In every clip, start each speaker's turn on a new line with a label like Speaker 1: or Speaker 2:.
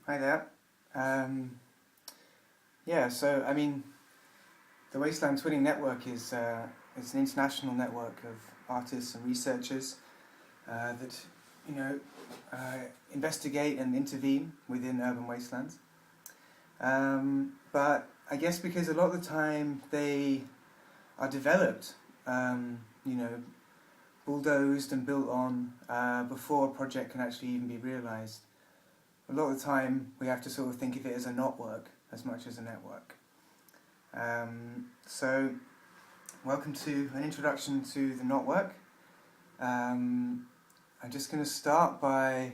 Speaker 1: Hi there. Yeah, so I mean, the Wasteland Twinning Network is it's an international network of artists and researchers that you know investigate and intervene within urban wastelands. But I guess because a lot of the time they are developed, you know, bulldozed and built on before a project can actually even be realised. A lot of the time we have to sort of think of it as a knotwork as much as a network. So welcome to an introduction to the knotwork. I'm just going to start by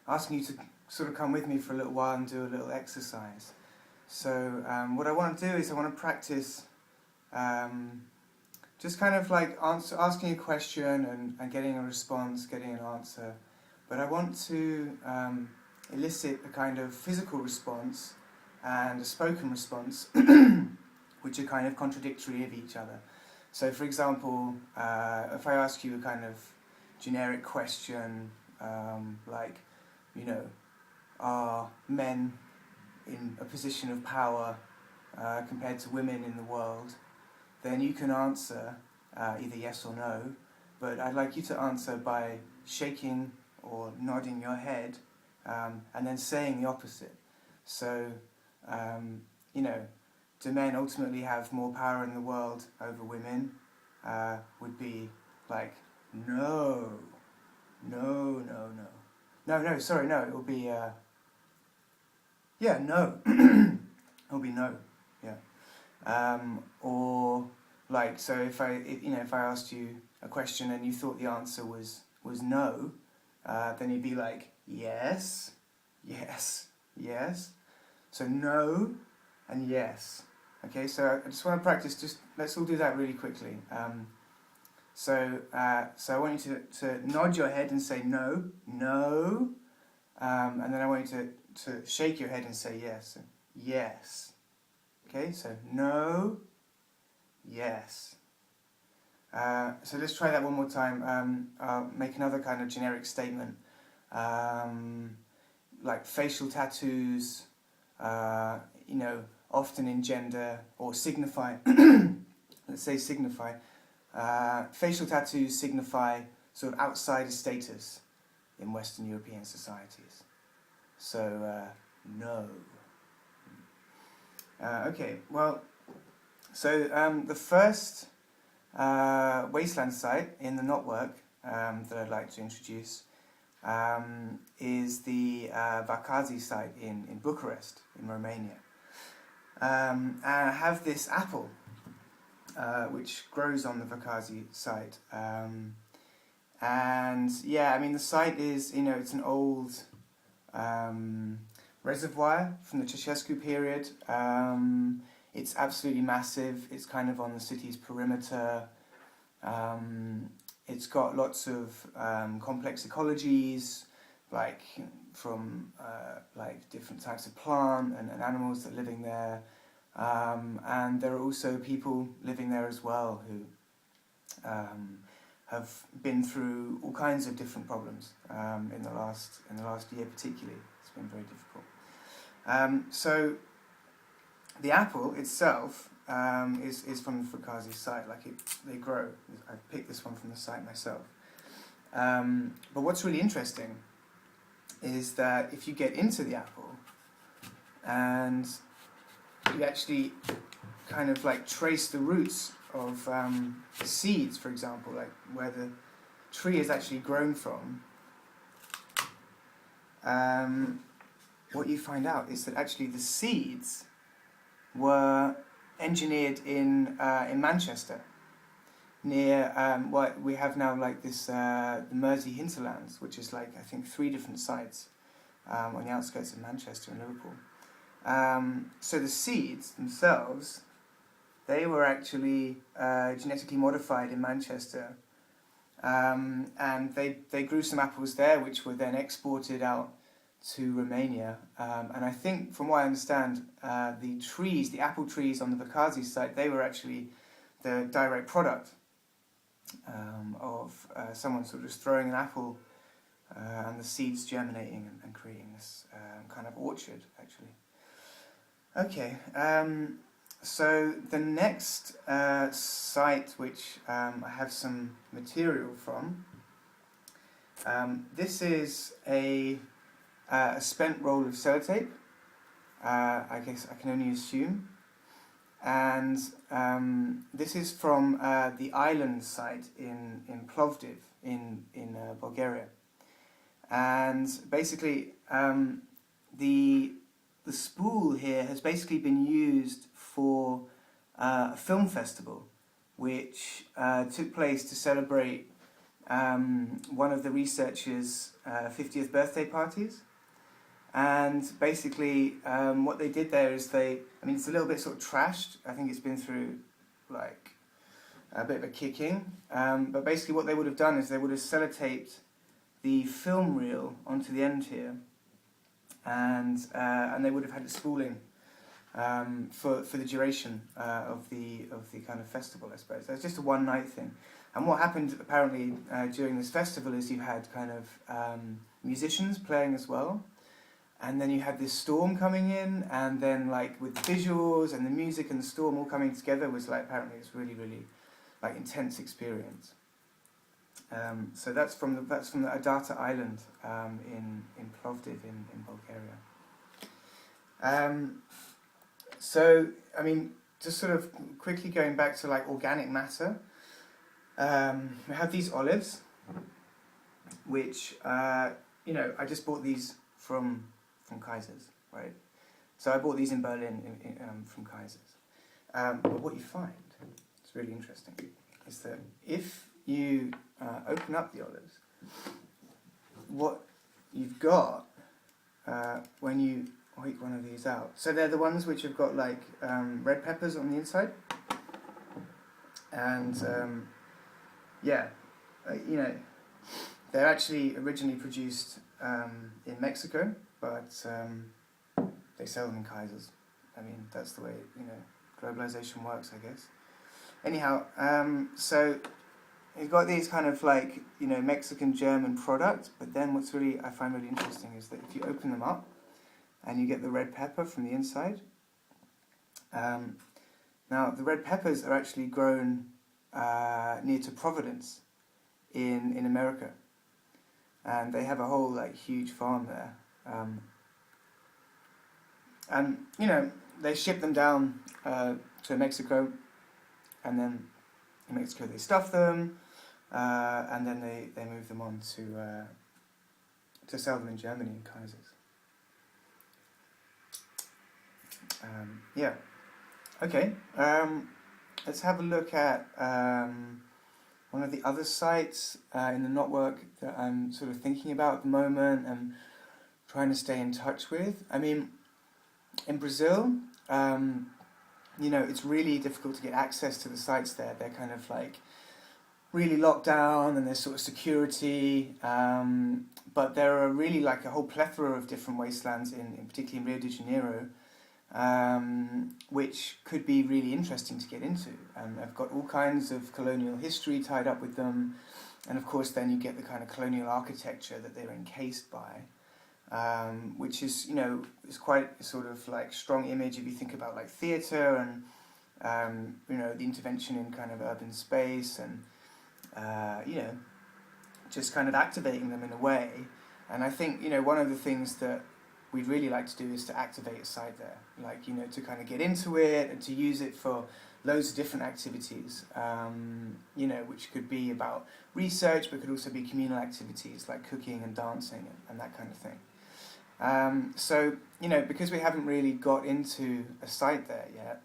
Speaker 1: asking you to sort of come with me for a little while and do a little exercise. So what I want to do is I want to practice just kind of like asking a question and getting a response, getting an answer. But I want to elicit a kind of physical response and a spoken response which are kind of contradictory of each other. So for example, if I ask you a kind of generic question like, you know, are men in a position of power compared to women in the world, then you can answer either yes or no, but I'd like you to answer by shaking or nodding your head and then saying the opposite. So, you know, do men ultimately have more power in the world over women? Would be like, no, sorry, no, it will be, yeah, no, it'll be no, yeah. Or like, so if I asked you a question and you thought the answer was no, then you'd be like, yes. So no and yes. Okay, so I just want to practice, let's all do that really quickly. So I want you to nod your head and say no, and then I want you to shake your head and say yes, yes. Okay, so no, yes. So let's try that one more time. I'll make another kind of generic statement. Like facial tattoos, you know, often engender or signify, let's say signify, facial tattoos signify sort of outsider status in Western European societies. So, no. Okay, well, so the first wasteland site in the Notwork that I'd like to introduce is the Vakazi site in Bucharest, in Romania. And I have this apple which grows on the Vakazi site. And yeah, I mean the site is, you know, it's an old reservoir from the Ceausescu period. It's absolutely massive. It's kind of on the city's perimeter. It's got lots of complex ecologies, like from like different types of plant and animals that are living there. And there are also people living there as well who have been through all kinds of different problems in the last year particularly. It's been very difficult. So the apple itself is from the Vakazi site, like they grow. I picked this one from the site myself. But what's really interesting is that if you get into the apple and you actually kind of like trace the roots of seeds, for example, like where the tree is actually grown from, what you find out is that actually the seeds were engineered in Manchester, near what we have now, like this the Mersey hinterlands, which is like I think 3 different sites on the outskirts of Manchester and Liverpool. So the seeds themselves, they were actually genetically modified in Manchester, and they grew some apples there, which were then exported out to Romania. And I think, from what I understand, the apple trees on the Vakazi site, they were actually the direct product of someone sort of just throwing an apple and the seeds germinating and creating this kind of orchard, actually. Okay, so the next site which I have some material from, this is a spent roll of sellotape, I guess I can only assume, and this is from the island site in Plovdiv in Bulgaria. And basically the spool here has basically been used for a film festival which took place to celebrate one of the researchers' 50th birthday parties. And basically what they did there is it's a little bit sort of trashed. I think it's been through like a bit of a kicking. But basically what they would have done is they would have sellotaped the film reel onto the end here, and they would have had it spooling for the duration of the kind of festival, I suppose. So it's just a one night thing. And what happened apparently during this festival is you had kind of musicians playing as well, and then you had this storm coming in, and then like with the visuals and the music and the storm all coming together was like apparently it's really like intense experience. So that's from the Adata Island in Plovdiv in Bulgaria. So I mean, just sort of quickly going back to like organic matter, we have these olives, which I just bought these from Kaiser's, right? So I bought these in Berlin from Kaiser's. But what you find, it's really interesting, is that if you open up the olives, what you've got when you take one of these out, so they're the ones which have got like red peppers on the inside, and they're actually originally produced in Mexico, but they sell them in Kaiser's. I mean, that's the way globalization works, I guess. Anyhow, so you've got these kind of like Mexican-German products, but then what's I find really interesting is that if you open them up and you get the red pepper from the inside. Now the red peppers are actually grown near to Providence in America, and they have a whole like huge farm there. And they ship them down to Mexico, and then in Mexico they stuff them, and then they move them on to sell them in Germany in Kaiser's. Okay, let's have a look at one of the other sites in the Notwork that I'm sort of thinking about at the moment and trying to stay in touch with. I mean, in Brazil, it's really difficult to get access to the sites there. They're kind of like really locked down, and there's sort of security, but there are really like a whole plethora of different wastelands, particularly in Rio de Janeiro, which could be really interesting to get into. I've got all kinds of colonial history tied up with them, and of course then you get the kind of colonial architecture that they're encased by, which is is quite a sort of like strong image if you think about like theatre and the intervention in kind of urban space and just kind of activating them in a way. And I think one of the things that we'd really like to do is to activate a site there, like to kind of get into it and to use it for loads of different activities, which could be about research, but could also be communal activities like cooking and dancing and that kind of thing. So because we haven't really got into a site there yet,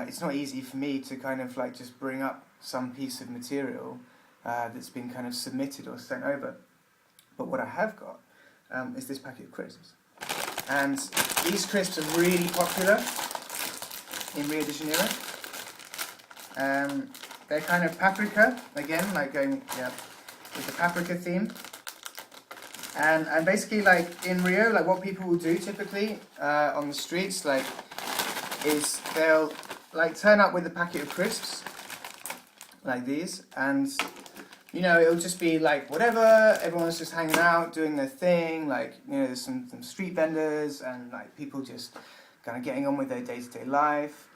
Speaker 1: it's not easy for me to kind of like just bring up some piece of material that's been kind of submitted or sent over. But what I have got is this packet of crisps. And these crisps are really popular in Rio de Janeiro. They're kind of paprika, again, like going with the paprika theme. And basically, like in Rio, like what people will do typically on the streets, like, is they'll like turn up with a packet of crisps, like these, and you know, it'll just be like whatever, everyone's just hanging out, doing their thing, like, you know, there's some street vendors and like people just kind of getting on with their day-to-day life.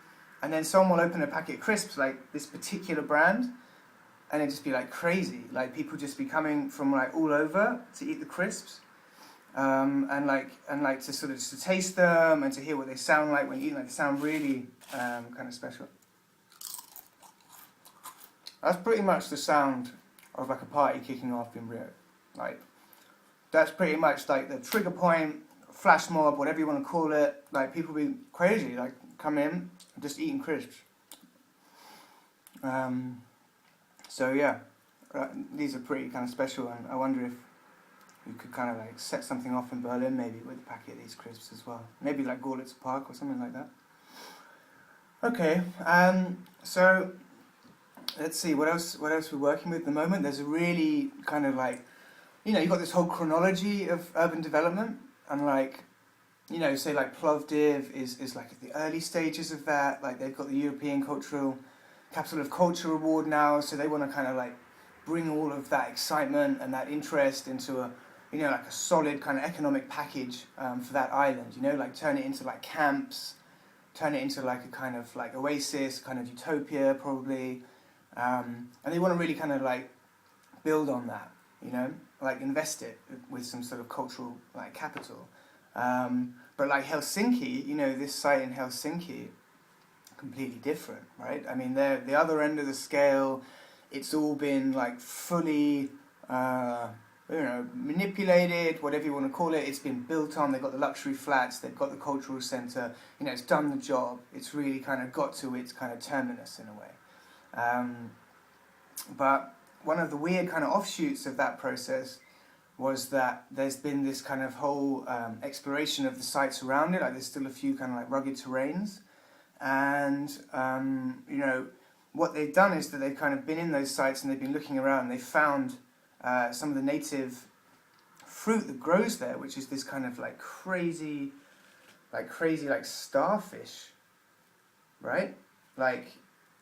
Speaker 1: And then someone will open a packet of crisps, like this particular brand, and it'd just be like crazy. Like people just be coming from like all over to eat the crisps, and like to sort of just to taste them and to hear what they sound like when you eat. Like they sound really kind of special. That's pretty much the sound of like a party kicking off in Rio. Like that's pretty much like the trigger point, flash mob, whatever you want to call it. Like people be crazy, like come in just eating crisps. So yeah, these are pretty kind of special, and I wonder if you could kind of like set something off in Berlin maybe with a packet of these crisps as well. Maybe like Gorlitz Park or something like that. Okay, so let's see what else we're working with at the moment. There's a really kind of like, you know, you've got this whole chronology of urban development, and like, you know, say like Plovdiv is like at the early stages of that. Like they've got the European Capital of Culture Award now, so they want to kind of like bring all of that excitement and that interest into a, you know, like a solid kind of economic package for that island. You know, like turn it into like camps, turn it into like a kind of like oasis, kind of utopia probably, and they want to really kind of like build on that. You know, like invest it with some sort of cultural like capital. But like Helsinki, you know, this site in Helsinki, completely different, right? I mean, they're the other end of the scale. It's all been like fully, you know, manipulated, whatever you want to call it. It's been built on. They've got the luxury flats. They've got the cultural centre. You know, it's done the job. It's really kind of got to its kind of terminus in a way. But one of the weird kind of offshoots of that process was that there's been this kind of whole exploration of the sites around it. Like there's still a few kind of like rugged terrains. And, you know, what they've done is that they've kind of been in those sites and they've been looking around and they've found some of the native fruit that grows there, which is this kind of like crazy starfish, right? Like,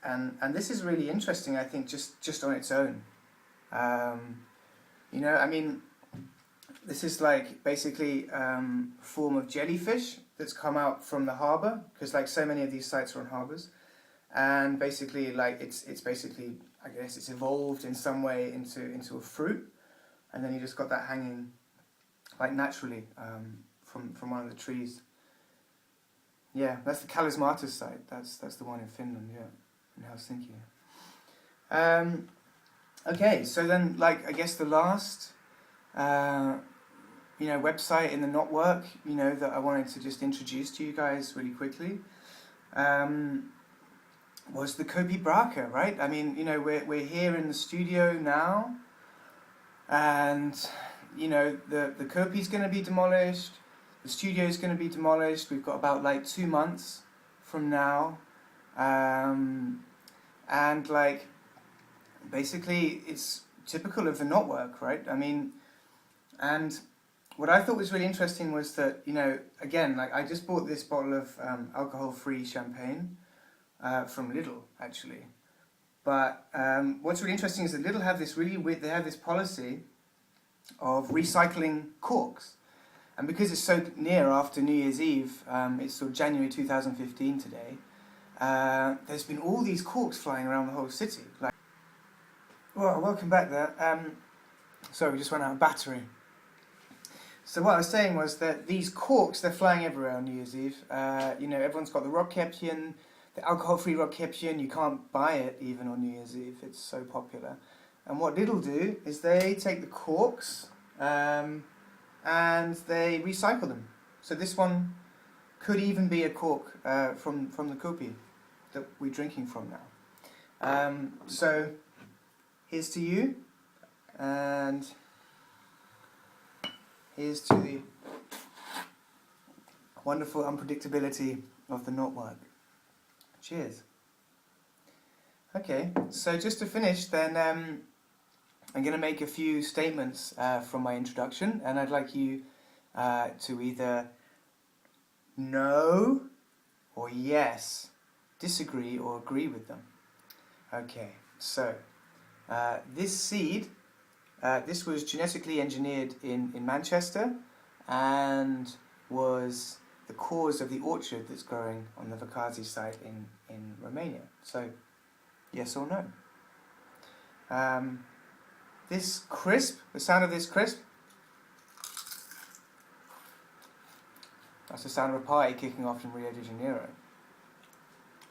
Speaker 1: and this is really interesting, I think, just on its own. You know, I mean, this is like basically a form of jellyfish that's come out from the harbour, because like so many of these sites are on harbours, and basically like it's basically, I guess it's evolved in some way into a fruit, and then you just got that hanging like naturally from one of the trees. Yeah, that's the Kalismatus site. That's the one in Finland. Yeah, in Helsinki. Okay, so then like I guess the last you know, website in the Notwork, you know, that I wanted to just introduce to you guys really quickly, was the Kopi Braka, right? I mean, you know, we're here in the studio now, and you know, the Kopi's going to be demolished, the studio's going to be demolished. We've got about like 2 months from now, and like basically it's typical of the Notwork, right? I mean, and what I thought was really interesting was that, you know, again, like I just bought this bottle of alcohol-free champagne from Lidl, actually. But what's really interesting is that Lidl have this really weird, they have this policy of recycling corks. And because it's so near after New Year's Eve, it's sort of January 2015 today, there's been all these corks flying around the whole city. Like, well, welcome back there. Sorry, we just ran out of battery. So what I was saying was that these corks, they're flying everywhere on New Year's Eve. You know, everyone's got the Rotkäppchen, the alcohol-free Rotkäppchen. You can't buy it even on New Year's Eve. It's so popular. And what Lidl do is they take the corks and they recycle them. So this one could even be a cork from the Kopi that we're drinking from now. So here's to you, and here's to the wonderful unpredictability of the Notwork. Cheers. Okay, so just to finish then, I'm going to make a few statements from my introduction, and I'd like you to either no or yes, disagree or agree with them. Okay, so This seed, this was genetically engineered in Manchester and was the cause of the orchard that's growing on the Vakazi site in Romania. So, yes or no? This crisp, the sound of this crisp, that's the sound of a party kicking off in Rio de Janeiro.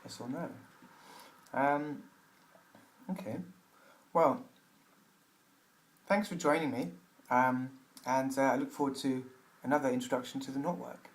Speaker 1: Yes or no? Okay. Well, thanks for joining me, and I look forward to another introduction to the Notwork.